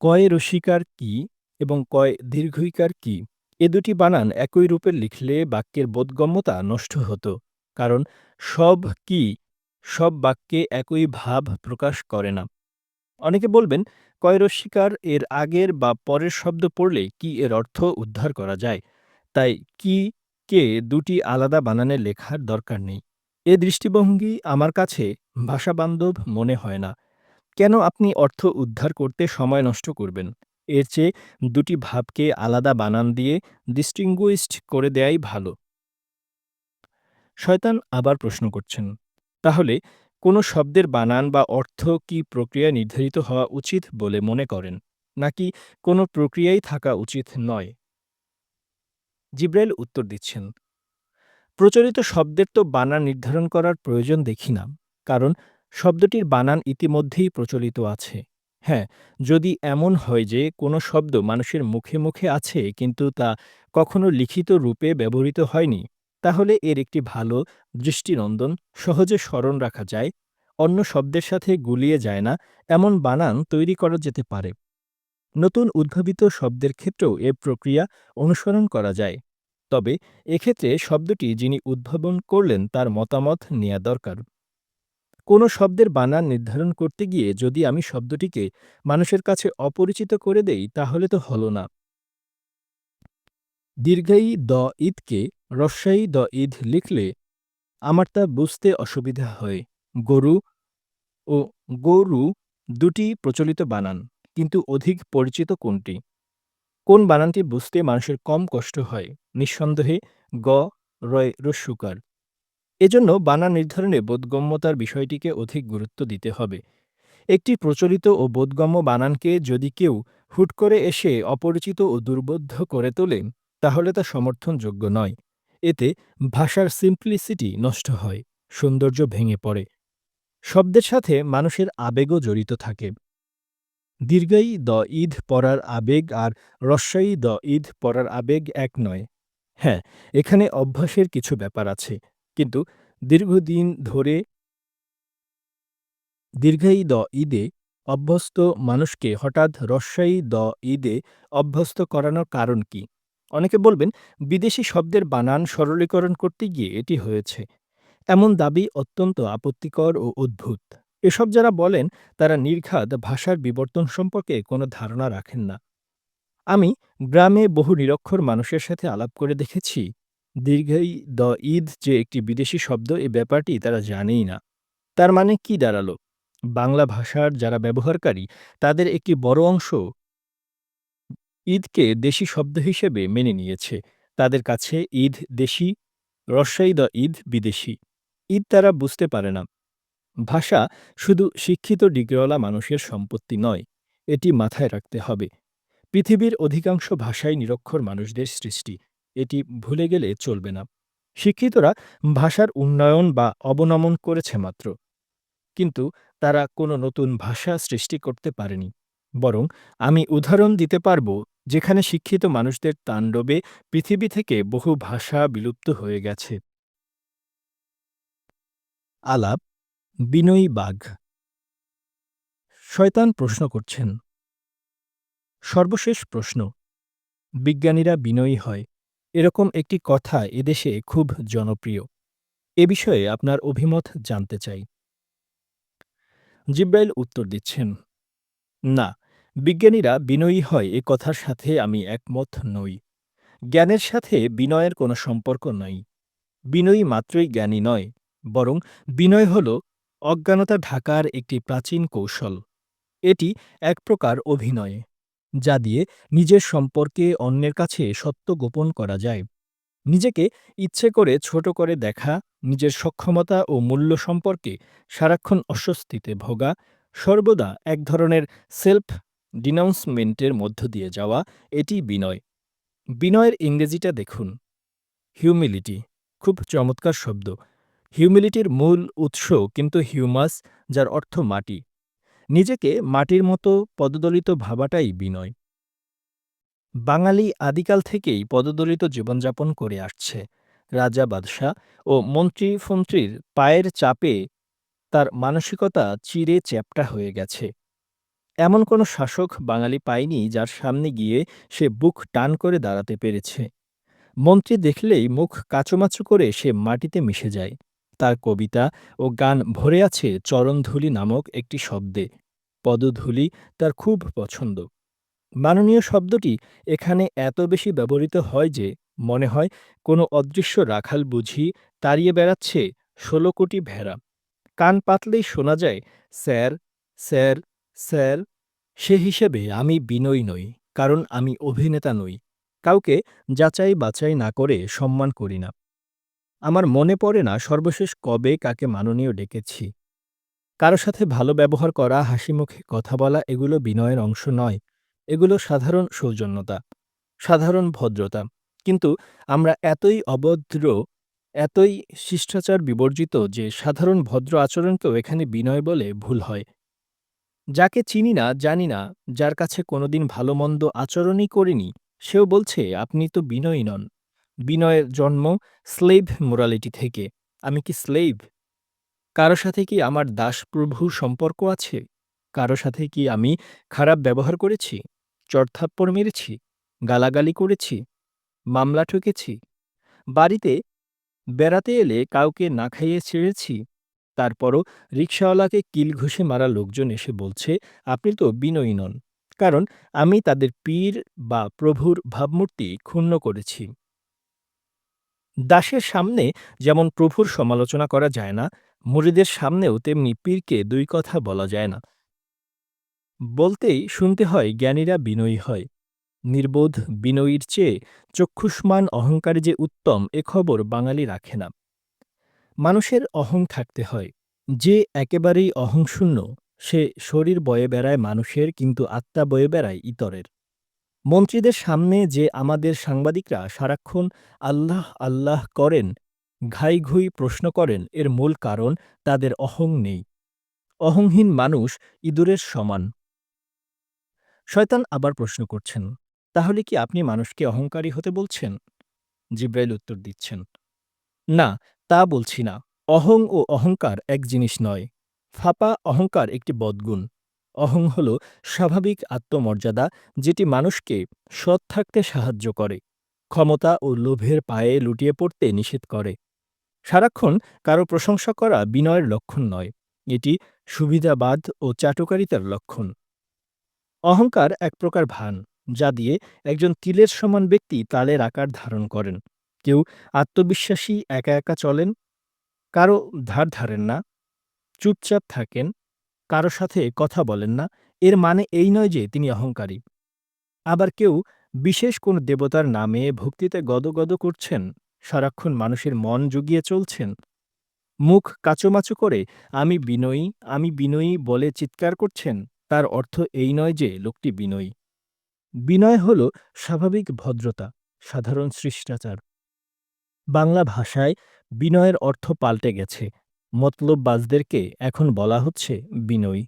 কয় রসিকার কি এবং কয় দীর্ঘইকার কি, এ দুটি বানান একই রূপে লিখলে বাক্যের বোধগম্যতা নষ্ট হতো। কারণ সব কি সব বাক্যে একই ভাব প্রকাশ করে না। অনেকে বলবেন, কয়রস্বীকার এর আগের বা পরের শব্দ পড়লে কি এর অর্থ উদ্ধার করা যায়। তাই কি কে দুটি আলাদা বানানে লেখার দরকার নেই। এ দৃষ্টিভঙ্গি আমার কাছে ভাষাবান্ধব মনে হয় না। কেন আপনি অর্থ উদ্ধার করতে সময় নষ্ট করবেন? এর চেয়ে দুটি ভাবকে আলাদা বানান দিয়ে ডিস্টিংগুইশড করে দেয়াই ভালো। শয়তান আবার প্রশ্ন করছেন, তাহলে কোনো শব্দের বানান বা অর্থ কি প্রক্রিয়ায় নির্ধারিত হওয়া উচিত বলে মনে করেন? নাকি কোনো প্রক্রিয়াই থাকা উচিত নয়? জিব্রাইল উত্তর দিচ্ছেন, প্রচলিত শব্দের তো বানান নির্ধারণ করার প্রয়োজন দেখি না। কারণ শব্দটির বানান ইতিমধ্যেই প্রচলিত আছে। হ্যাঁ, যদি এমন হয় যে কোনো শব্দ মানুষের মুখে মুখে আছে কিন্তু তা কখনো লিখিত রূপে ব্যবহৃত হয়নি, তাহলে এর একটি ভালো দৃষ্টিনন্দন সহজে স্মরণ রাখা যায়, অন্য শব্দের সাথে গুলিয়ে যায় না, এমন বানান তৈরি করা যেতে পারে। নতুন উদ্ভাবিত শব্দের ক্ষেত্রেও এ প্রক্রিয়া অনুসরণ করা যায়। তবে এক্ষেত্রে শব্দটি যিনি উদ্ভাবন করলেন তার মতামত নেয়া দরকার। কোনো শব্দের বানান নির্ধারণ করতে গিয়ে যদি আমি শব্দটিকে মানুষের কাছে অপরিচিত করে দেই, তাহলে তো হলো না। দীর্ঘায়ী দ ঈদকে রস্যায়ী দ ঈদ লিখলে আমার তা বুঝতে অসুবিধা হয়। গরু ও গরু দুটি প্রচলিত বানান, কিন্তু অধিক পরিচিত কোনটি? কোন বানানটি বুঝতে মানুষের কম কষ্ট হয়? নিঃসন্দেহে গ, রয় রস্যুকার। এজন্য বানান নির্ধারণে বোধগম্যতার বিষয়টিকে অধিক গুরুত্ব দিতে হবে। একটি প্রচলিত ও বোধগম্য বানানকে যদি কেউ হুট করে এসে অপরিচিত ও দুর্বোধ্য করে তোলে, তাহলে তা সমর্থনযোগ্য নয়। এতে ভাষার সিম্পলিসিটি নষ্ট হয়, সৌন্দর্য ভেঙে পড়ে। শব্দের সাথে মানুষের আবেগও জড়িত থাকে। দীর্ঘায়ী দ ঈদ পড়ার আবেগ আর রস্যায়ী দ ঈদ পড়ার আবেগ এক নয়। হ্যাঁ, এখানে অভ্যাসের কিছু ব্যাপার আছে। কিন্তু দীর্ঘদিন ধরে দীর্ঘায়ী দ ঈদে অভ্যস্ত মানুষকে হঠাৎ রস্যায়ী দ ঈদে অভ্যস্ত করানোর কারণ কি? অনেকে বলবেন, বিদেশি শব্দের বানান সরলীকরণ করতে গিয়ে এটি হয়েছে। এমন দাবি অত্যন্ত আপত্তিকর ও অদ্ভুত। এসব যারা বলেন, তারা নির্ঘাত ভাষার বিবর্তন সম্পর্কে কোনো ধারণা রাখেন না। আমি গ্রামে বহু নিরক্ষর মানুষের সাথে আলাপ করে দেখেছি, দীর্ঘায়ী দ ঈদ যে একটি বিদেশি শব্দ, এ ব্যাপারটি তারা জানেই না। তার মানে কি দাঁড়ালো? বাংলা ভাষার যারা ব্যবহারকারী, তাদের একটি বড় অংশ ঈদকে দেশি শব্দ হিসেবে মেনে নিয়েছে। তাদের কাছে ঈদ দেশি, রস্যায়ী দ ঈদ বিদেশি। ঈদ তারা বুঝতে পারে না। ভাষা শুধু শিক্ষিত ডিগ্রিওয়ালা মানুষের সম্পত্তি নয়, এটি মাথায় রাখতে হবে। পৃথিবীর অধিকাংশ ভাষাই নিরক্ষর মানুষদের সৃষ্টি। এটি ভুলে গেলে চলবে না। শিক্ষিতরা ভাষার উন্নয়ন বা অবনমন করেছে মাত্র, কিন্তু তারা কোনো নতুন ভাষা সৃষ্টি করতে পারেনি। বরং আমি উদাহরণ দিতে পারব যেখানে শিক্ষিত মানুষদের তাণ্ডবে পৃথিবী থেকে বহু ভাষা বিলুপ্ত হয়ে গেছে। আলাপ, বিনয়ী বাঘ। শয়তান প্রশ্ন করছেন, সর্বশেষ প্রশ্ন, বিজ্ঞানীরা বিনয়ী হয়, এরকম একটি কথা এদেশে খুব জনপ্রিয়। এ বিষয়ে আপনার অভিমত জানতে চাই। জিব্রাইল উত্তর দিচ্ছেন, না, বিজ্ঞানীরা বিনয়ী হয় এ কথার সাথে আমি একমত নই। জ্ঞানের সাথে বিনয়ের কোনো সম্পর্ক নাই। বিনয়ী মাত্রই জ্ঞানী নয়, বরং বিনয় হল অজ্ঞানতা ঢাকার একটি প্রাচীন কৌশল। এটি এক প্রকার অভিনয়, যা দিয়ে নিজের সম্পর্কে অন্যের কাছে সত্য গোপন করা যায়। নিজেকে ইচ্ছে করে ছোট করে দেখা, নিজের সক্ষমতা ও মূল্য সম্পর্কে সারাক্ষণ অস্বস্তিতে ভোগা, সর্বদা এক ধরনের সেলফ ডিনাউন্সমেন্টের মধ্য দিয়ে যাওয়া, এটি বিনয়। বিনয়ের ইংরেজিটা দেখুন, হিউমিলিটি। খুব চমৎকার শব্দ। হিউমিলিটির মূল উৎস কিন্তু হিউমাস, যার অর্থ মাটি। নিজেকে মাটির মতো পদদলিত ভাবাটাই বিনয়। বাঙালি আদিকাল থেকেই পদদলিত জীবনযাপন করে আসছে। রাজা বাদশাহ ও মন্ত্রী-ফন্ত্রীর পায়ের চাপে তার মানসিকতা চিরে চ্যাপ্টা হয়ে গেছে। এমন কোনো শাসক বাঙালি পায়নি যার সামনে গিয়ে সে বুক টান করে দাঁড়াতে পেরেছে। মন্ত্রী দেখলেই মুখ কাঁচুমাচু করে সে মাটিতে মিশে যায়। তার কবিতা ও গান ভরে আছে চরণধূলি নামক একটি শব্দে। পদধূলি তার খুব পছন্দ। মাননীয় শব্দটি এখানে এত বেশি ব্যবহৃত হয় যে মনে হয় কোনো অদৃশ্য রাখাল বুঝি তাড়িয়ে বেড়াচ্ছে ১৬ কোটি ভেড়া। কান পাতলেই শোনা যায় স্যার, স্যার, স্যার। সে হিসেবে আমি বিনয়ী নই, কারণ আমি অভিনেতা নই। কাউকে যাচাই বাছাই না করে সম্মান করি না। আমার মনে পড়ে না সর্বশেষ কবে কাকে মাননীয় ডেকেছি। কারো সাথে ভালো ব্যবহার করা, হাসিমুখে কথা বলা এগুলো বিনয়ের অংশ নয়। এগুলো সাধারণ সৌজন্যতা, সাধারণ ভদ্রতা। কিন্তু আমরা এতই অভদ্র, এতই শিষ্টাচার বিবর্জিত যে সাধারণ ভদ্র আচরণকেও এখানে বিনয় বলে ভুল হয়। যাকে চিনি না, জানি না, যার কাছে কোনোদিন ভালো-মন্দ আচরণই করিনি, সেও বলছে, "আপনি তো বিনয়ী নন।" বিনয়ের জন্ম স্লেভ মোরালিটি থেকে। আমি কি স্লেভ? কারো সাথে কি আমার দাস-প্রভু সম্পর্ক আছে? কারো সাথে কি আমি খারাপ ব্যবহার করেছি? চড়-থাপ্পড় মেরেছি? গালাগালি করেছি? মামলা ঠুকেছি? বাড়িতে বেড়াতে এলে কাউকে না খাইয়ে ছেড়েছি? তারপরও রিকশাওয়ালাকে কিল ঘুষে মারা লোকজন এসে বলছে, "আপনি তো বিনয়ী নন।" কারণ আমি তাদের পীর বা প্রভুর ভাবমূর্তি ক্ষুণ্ণ করেছি। দাসের সামনে যেমন প্রভুর সমালোচনা করা যায় না, মুরিদের সামনেও তেমনি পীরকে ২ কথা বলা যায় না। বলতেই শুনতে হয় জ্ঞানীরা বিনয়ী হয়। নির্বোধ বিনয়ীর চেয়ে চক্ষুষ্মান অহংকারী যে উত্তম এ খবর বাঙালি রাখে না। মানুষের অহং থাকতে হয়। যে একেবারেই অহংশূন্য সে শরীর বয়ে বেড়ায় মানুষের, কিন্তু আত্মা বয়ে বেড়ায় ইতরের। মন্ত্রীদের সামনে যে আমাদের সাংবাদিকরা সারাক্ষণ আল্লাহ আল্লাহ করেন, ঘাই-ঘুই প্রশ্ন করেন, এর মূল কারণ তাদের অহং নেই। অহংহীন মানুষ ইঁদুরের সমান। শয়তান আবার প্রশ্ন করছেন, "তাহলে কি আপনি মানুষকে অহংকারী হতে বলছেন?" জিব্রাইল উত্তর দিচ্ছেন, "না, তা বলছি না। অহং ও অহংকার এক জিনিস নয়। ফাঁপা অহংকার একটি বদগুণ। অহং হল স্বাভাবিক আত্মমর্যাদা, যেটি মানুষকে সৎ থাকতে সাহায্য করে, ক্ষমতা ও লোভের পায়ে লুটিয়ে পড়তে নিষেধ করে। সারাক্ষণ কারো প্রশংসা করা বিনয়ের লক্ষণ নয়। এটি সুবিধাবাদ ও চাটুকারিতার লক্ষণ। অহংকার এক প্রকার ভান, যা দিয়ে একজন তিলের সমান ব্যক্তি তালের আকার ধারণ করেন। কেউ আত্মবিশ্বাসী একা একা চলেন, কারো ধার ধারেন না, চুপচাপ থাকেন, কারো সাথে কথা বলেন না। এর মানে এই নয় যে তিনি অহংকারী। আবার কেউ বিশেষ কোন দেবতার নামে ভক্তিতে গদগদ করছেন, সারাক্ষণ মানুষের মন জুগিয়ে চলছেন। মুখ কাঁচুমাচু করে "আমি বিনয়ী, আমি বিনয়ী" বলে চিৎকার করছেন। তার অর্থ এই নয় যে লোকটি বিনয়ী। বিনয় হল স্বাভাবিক ভদ্রতা, সাধারণ শিষ্টাচার। বাংলা ভাষায় বিনয়ের অর্থ পাল্টে গেছে। মতলববাজদেরকে এখন বলা হচ্ছে বিনয়ী।